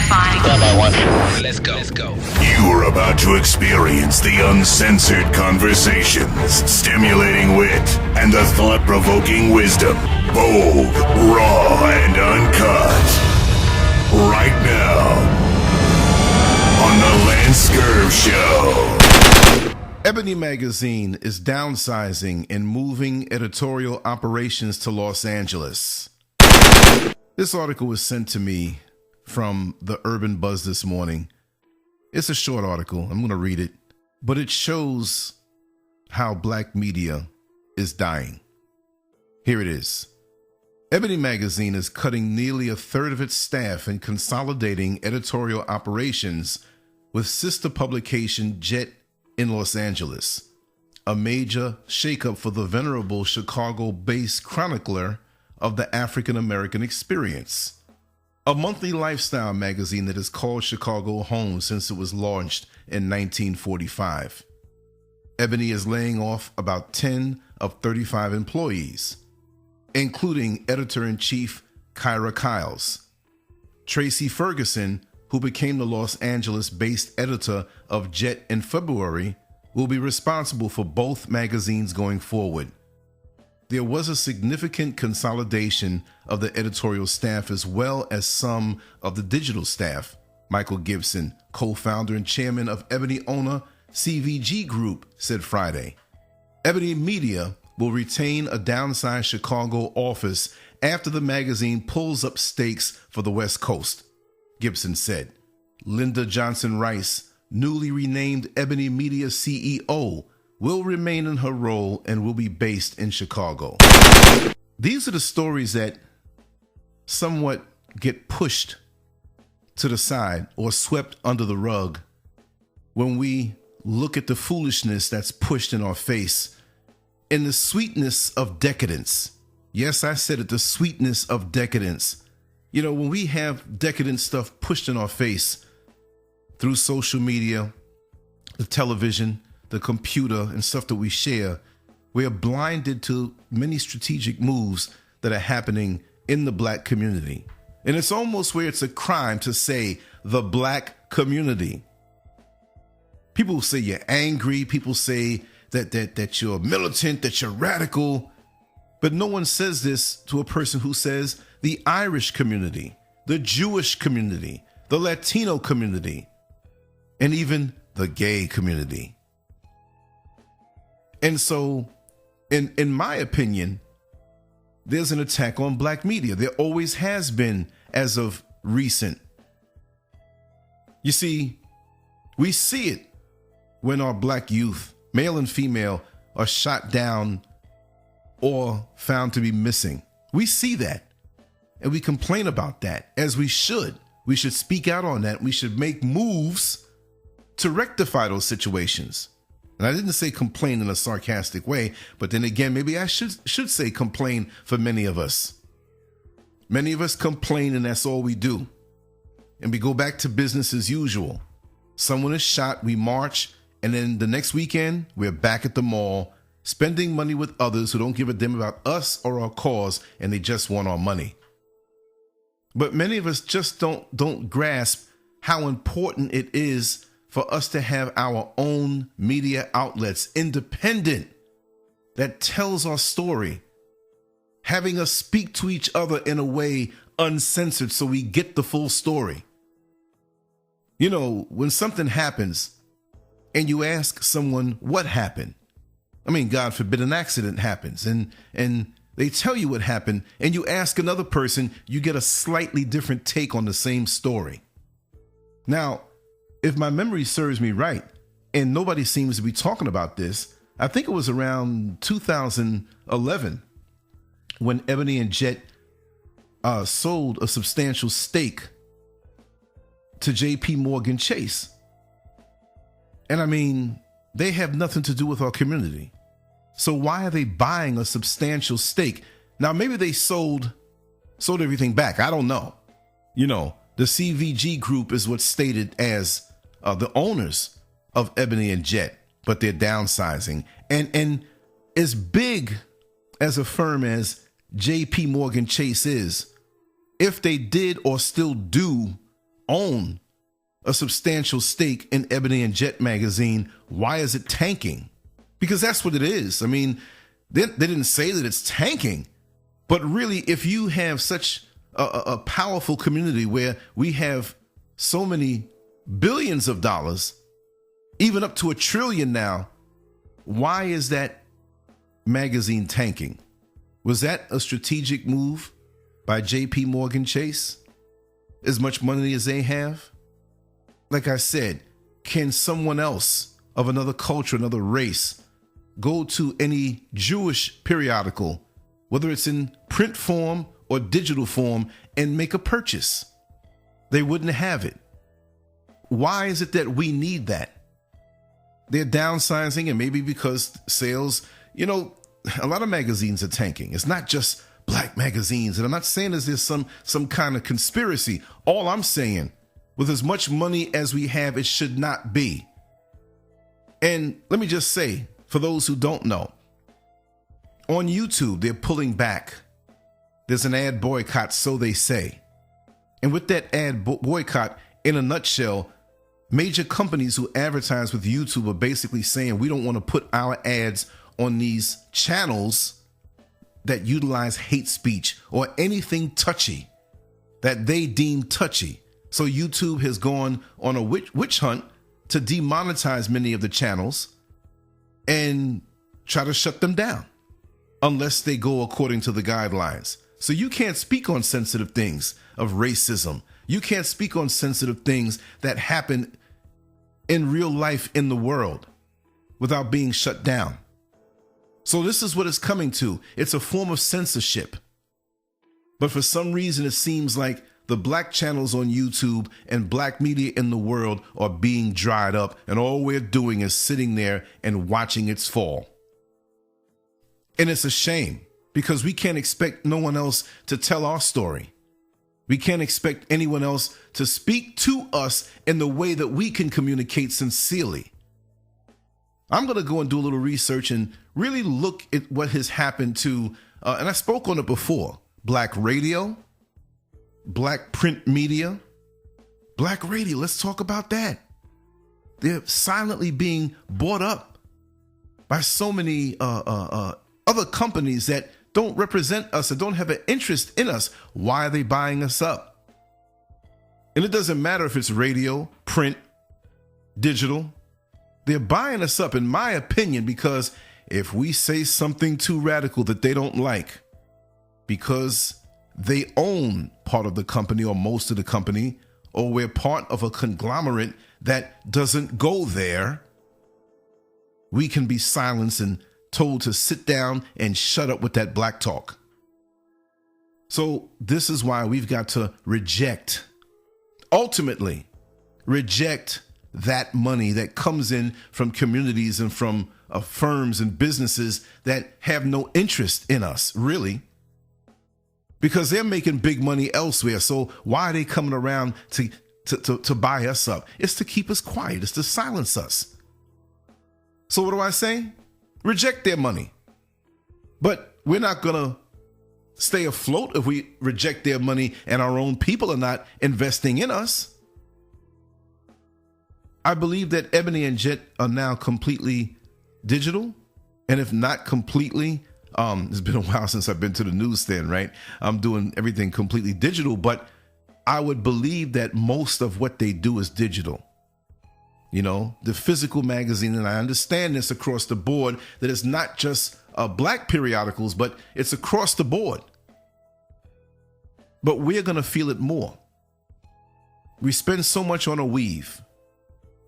Identifying. Standby one. Let's go. Let's go. You're about to experience the uncensored conversations, stimulating wit, and the thought-provoking wisdom. Bold, raw, and uncut. Right now, on the LanceScurv Show. Ebony magazine is downsizing and moving editorial operations to Los Angeles. This article was sent to me from the Urban Buzz this morning. It's a short article. I'm going to read it, but it shows how black media is dying. Here it is. Ebony magazine is cutting nearly a third of its staff and consolidating editorial operations with sister publication Jet in Los Angeles, a major shakeup for the venerable Chicago-based chronicler of the African-American experience. A monthly lifestyle magazine that has called Chicago home since it was launched in 1945. Ebony is laying off about 10 of 35 employees, including editor-in-chief Kyra Kyles. Tracy Ferguson, who became the Los Angeles-based editor of Jet in February, will be responsible for both magazines going forward. There was a significant consolidation of the editorial staff as well as some of the digital staff. Michael Gibson, co-founder and chairman of Ebony owner CVG Group, said Friday. Ebony Media will retain a downsized Chicago office after the magazine pulls up stakes for the West Coast, Gibson said. Linda Johnson Rice, newly renamed Ebony Media CEO, will remain in her role and will be based in Chicago. These are the stories that somewhat get pushed to the side or swept under the rug when we look at the foolishness that's pushed in our face and the sweetness of decadence. Yes, I said it, the sweetness of decadence. You know, when we have decadent stuff pushed in our face through social media, the television, the computer, and stuff that we share, we are blinded to many strategic moves that are happening in the black community. And it's almost where it's a crime to say the black community. People say you're angry. People say that you're militant, that you're radical. But no one says this to a person who says the Irish community, the Jewish community, the Latino community, and even the gay community. And so, in my opinion, there's an attack on black media. There always has been as of recent. You see, we see it when our black youth, male and female, are shot down or found to be missing. We see that. And we complain about that, as we should. We should speak out on that. We should make moves to rectify those situations. And I didn't say complain in a sarcastic way, but then again, maybe I should say complain for many of us. Many of us complain, and that's all we do. And we go back to business as usual. Someone is shot, we march, and then the next weekend, we're back at the mall, spending money with others who don't give a damn about us or our cause, and they just want our money. But many of us just don't grasp how important it is for us to have our own media outlets, independent, that tells our story, having us speak to each other in a way uncensored so we get the full story. You know, when something happens and you ask someone what happened, I mean, God forbid an accident happens and they tell you what happened, and you ask another person, you get a slightly different take on the same story. Now, if my memory serves me right, and nobody seems to be talking about this, I think it was around 2011 when Ebony and Jet sold a substantial stake to JP Morgan Chase. And I mean, they have nothing to do with our community. So why are they buying a substantial stake? Now, maybe they sold everything back. I don't know. You know, the CVG Group is what's stated as the owners of Ebony and Jet, but they're downsizing. And as big as a firm as JP Morgan Chase is, if they did or still do own a substantial stake in Ebony and Jet magazine, why is it tanking? Because that's what it is. I mean, they didn't say that it's tanking, but really, if you have such a powerful community where we have so many billions of dollars, even up to $1 trillion now, why is that magazine tanking? Was that a strategic move by JP Morgan Chase? As much money as they have? Like I said, can someone else of another culture, another race, go to any Jewish periodical, whether it's in print form or digital form, and make a purchase? They wouldn't have it. Why is it that we need that? They're downsizing, and maybe because sales, a lot of magazines are tanking. It's not just black magazines. And I'm not saying there's some kind of conspiracy. All I'm saying, with as much money as we have, it should not be. And let me just say, for those who don't know, on YouTube, they're pulling back. There's an ad boycott, so they say. And with that ad boycott, in a nutshell, major companies who advertise with YouTube are basically saying, we don't want to put our ads on these channels that utilize hate speech or anything touchy that they deem touchy. So YouTube has gone on a witch hunt to demonetize many of the channels and try to shut them down unless they go according to the guidelines. So you can't speak on sensitive things of racism. You can't speak on sensitive things that happen in real life in the world without being shut down. So this is what it's coming to. It's a form of censorship. But for some reason, it seems like the black channels on YouTube and black media in the world are being dried up, and all we're doing is sitting there and watching its fall. And it's a shame, because we can't expect no one else to tell our story. We can't expect anyone else to speak to us in the way that we can communicate sincerely. I'm going to go and do a little research and really look at what has happened to, and I spoke on it before, black radio, black print media, black radio. Let's talk about that. They're silently being bought up by so many other companies that don't represent us and don't have an interest in us. Why are they buying us up? And it doesn't matter if it's radio, print, digital. They're buying us up, in my opinion, because if we say something too radical that they don't like, because they own part of the company or most of the company, or we're part of a conglomerate that doesn't go there, we can be silenced and told to sit down and shut up with that black talk. So this is why we've got to ultimately reject that money that comes in from communities and from firms and businesses that have no interest in us, really, because they're making big money elsewhere. So why are they coming around to buy us up? It's to keep us quiet. It's to silence us. So what do I say? Reject their money. But we're not going to stay afloat if we reject their money and our own people are not investing in us. I believe that Ebony and Jet are now completely digital. And if not completely, it's been a while since I've been to the newsstand, right? I'm doing everything completely digital, but I would believe that most of what they do is digital. The physical magazine, and I understand this across the board, that it's not just black periodicals, but it's across the board. But we're going to feel it more. We spend so much on a weave.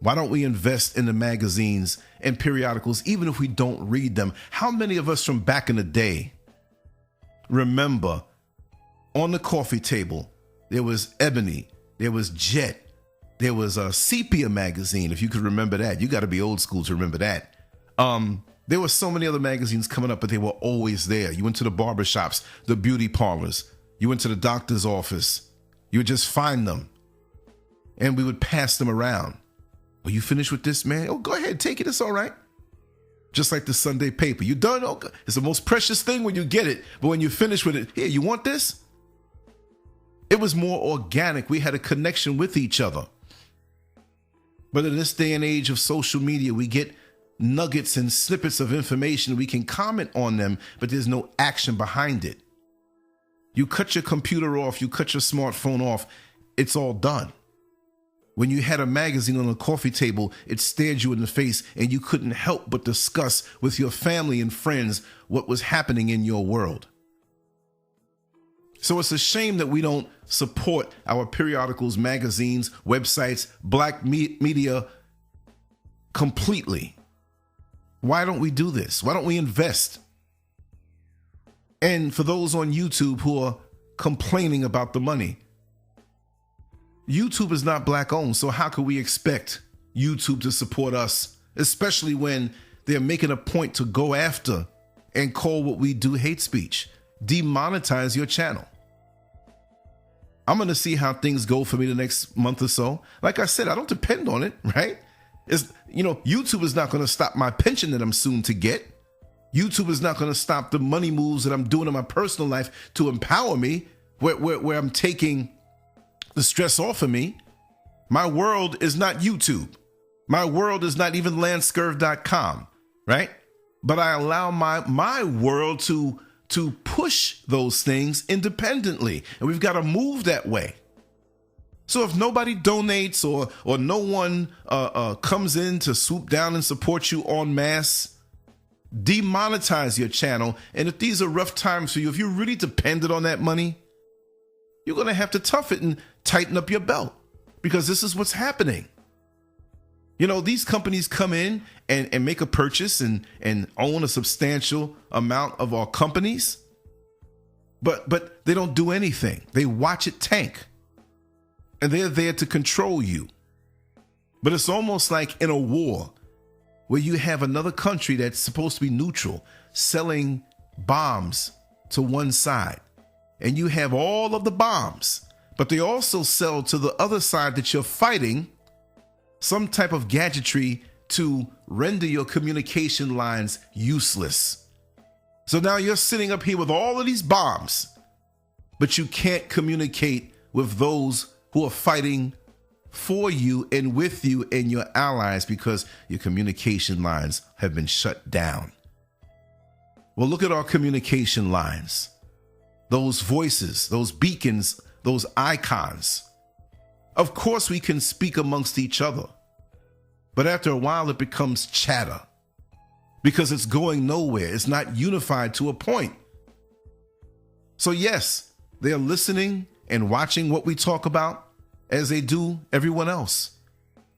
Why don't we invest in the magazines and periodicals, even if we don't read them? How many of us from back in the day remember on the coffee table, there was Ebony, there was Jet, there was a Sepia magazine, if you could remember that. You got to be old school to remember that. There were so many other magazines coming up, but they were always there. You went to the barbershops, the beauty parlors. You went to the doctor's office. You would just find them, and we would pass them around. Are you finished with this, man? Oh, go ahead, take it. It's all right. Just like the Sunday paper. You done? Oh, it's the most precious thing when you get it. But when you finish with it, here, you want this? It was more organic. We had a connection with each other. But in this day and age of social media, we get nuggets and snippets of information. We can comment on them, but there's no action behind it. You cut your computer off, you cut your smartphone off, it's all done. When you had a magazine on a coffee table, it stared you in the face and you couldn't help but discuss with your family and friends what was happening in your world. So it's a shame that we don't support our periodicals, magazines, websites, black media completely. Why don't we do this? Why don't we invest? And for those on YouTube who are complaining about the money, YouTube is not black owned, so how could we expect YouTube to support us, especially when they're making a point to go after and call what we do hate speech? Demonetize your channel. I'm going to see how things go for me the next month or so. Like I said, I don't depend on it, right? YouTube is not going to stop my pension that I'm soon to get. YouTube is not going to stop the money moves that I'm doing in my personal life to empower me, where I'm taking the stress off of me. My world is not YouTube. My world is not even LanceScurv.com, right? But I allow my world to push those things independently. And we've got to move that way. So if nobody donates or no one comes in to swoop down and support you en masse, demonetize your channel. And if these are rough times for you, if you're really dependent on that money, you're going to have to tough it and tighten up your belt, because this is what's happening. These companies come in and make a purchase and own a substantial amount of our companies, but they don't do anything. They watch it tank, and they're there to control you. But it's almost like in a war where you have another country that's supposed to be neutral selling bombs to one side, and you have all of the bombs, but they also sell to the other side that you're fighting some type of gadgetry to render your communication lines useless. So now you're sitting up here with all of these bombs, but you can't communicate with those who are fighting for you and with you and your allies because your communication lines have been shut down. Well, look at our communication lines. Those voices, those beacons, those icons. Of course, we can speak amongst each other, but after a while, it becomes chatter because it's going nowhere. It's not unified to a point. So yes, they are listening and watching what we talk about as they do everyone else.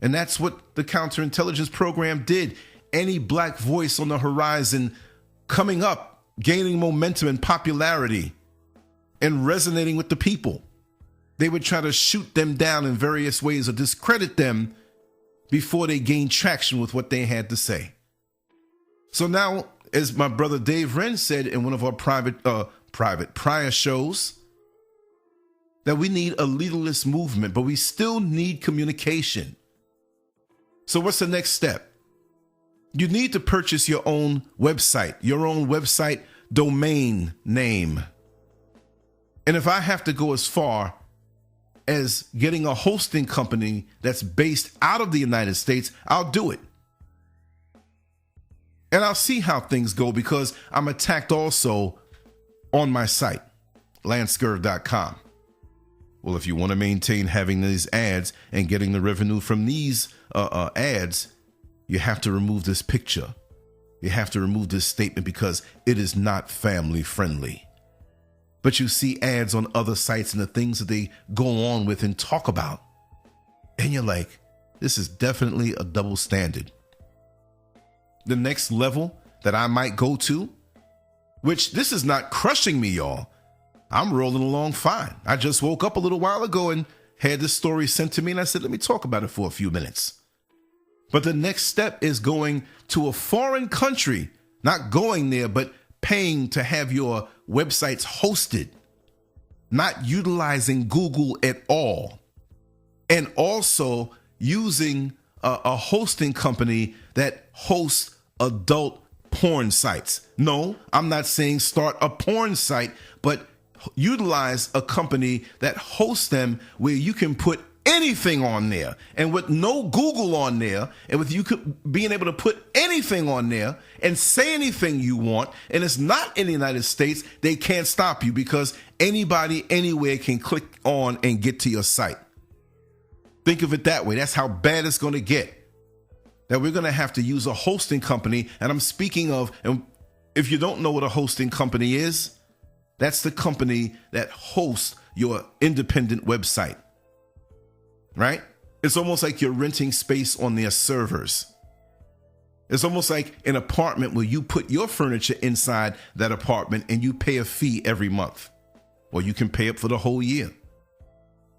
And that's what the counterintelligence program did. Any black voice on the horizon coming up, gaining momentum and popularity and resonating with the people, they would try to shoot them down in various ways or discredit them before they gained traction with what they had to say. So now, as my brother Dave Wren said in one of our prior shows, that we need a leaderless movement, but we still need communication. So what's the next step? You need to purchase your own website domain name. And if I have to go as far as getting a hosting company that's based out of the United States, I'll do it. And I'll see how things go, because I'm attacked also on my site, LanceScurv.com. Well, if you want to maintain having these ads and getting the revenue from these ads, you have to remove this picture. You have to remove this statement because it is not family friendly. But you see ads on other sites and the things that they go on with and talk about. And you're like, this is definitely a double standard. The next level that I might go to, which this is not crushing me, y'all. I'm rolling along fine. I just woke up a little while ago and had this story sent to me, and I said, let me talk about it for a few minutes. But the next step is going to a foreign country, not going there, but paying to have your websites hosted, not utilizing Google at all, and also using a hosting company that hosts adult porn sites. No, I'm not saying start a porn site, but utilize a company that hosts them where you can put anything on there, and with no Google on there, and with you being able to put anything on there and say anything you want, and it's not in the United States, they can't stop you because anybody anywhere can click on and get to your site. Think of it that way. That's how bad it's going to get. That we're going to have to use a hosting company. And I'm speaking of, and if you don't know what a hosting company is, that's the company that hosts your independent website, right? It's almost like you're renting space on their servers. It's almost like an apartment where you put your furniture inside that apartment and you pay a fee every month, or you can pay it for the whole year.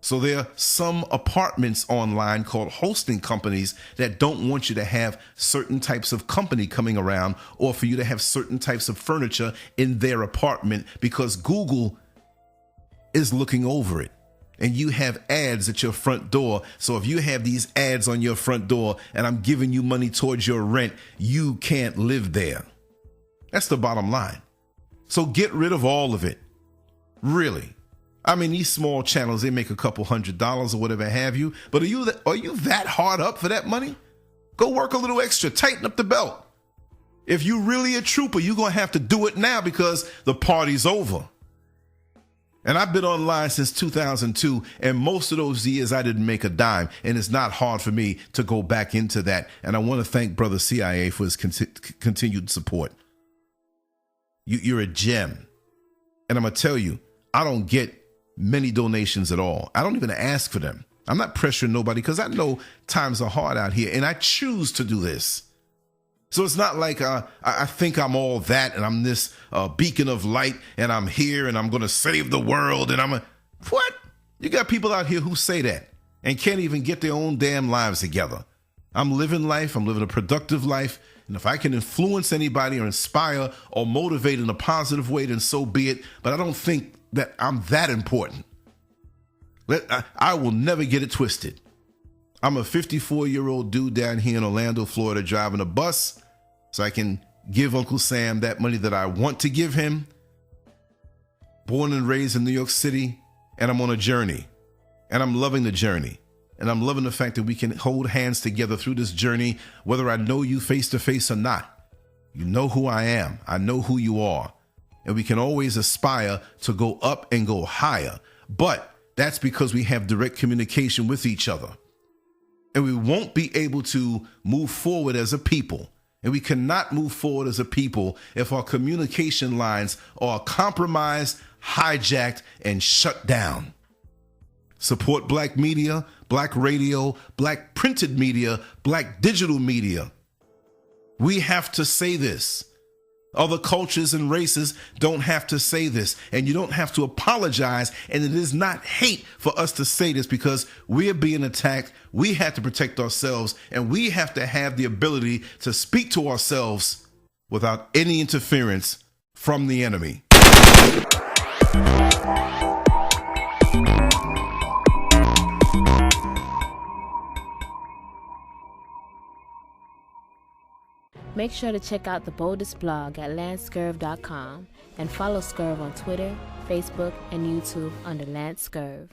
So there are some apartments online called hosting companies that don't want you to have certain types of company coming around, or for you to have certain types of furniture in their apartment, because Google is looking over it. And you have ads at your front door. So if you have these ads on your front door and I'm giving you money towards your rent, you can't live there. That's the bottom line. So get rid of all of it. Really. I mean, these small channels, they make a couple $100 or whatever have you. But are you that hard up for that money? Go work a little extra. Tighten up the belt. If you really a trooper, you're going to have to do it now because the party's over. And I've been online since 2002, and most of those years I didn't make a dime, and it's not hard for me to go back into that. And I want to thank Brother CIA for his continued support. You're a gem. And I'm going to tell you, I don't get many donations at all. I don't even ask for them. I'm not pressuring nobody because I know times are hard out here, and I choose to do this. So it's not like I think I'm all that and I'm this beacon of light and I'm here and I'm going to save the world and what? You got people out here who say that and can't even get their own damn lives together. I'm living life. I'm living a productive life. And if I can influence anybody or inspire or motivate in a positive way, then so be it. But I don't think that I'm that important. I will never get it twisted. I'm a 54-year-old dude down here in Orlando, Florida, driving a bus so I can give Uncle Sam that money that I want to give him. Born and raised in New York City, and I'm on a journey. And I'm loving the journey. And I'm loving the fact that we can hold hands together through this journey, whether I know you face to face or not. You know who I am. I know who you are. And we can always aspire to go up and go higher. But that's because we have direct communication with each other. And we won't be able to move forward as a people. And we cannot move forward as a people if our communication lines are compromised, hijacked, and shut down. Support Black media, Black radio, Black printed media, Black digital media. We have to say this. Other cultures and races don't have to say this, and you don't have to apologize, and it is not hate for us to say this because we're being attacked. We have to protect ourselves, and we have to have the ability to speak to ourselves without any interference from the enemy. Make sure to check out the boldest blog at LanceScurv.com and follow Scurv on Twitter, Facebook, and YouTube under LanceScurv.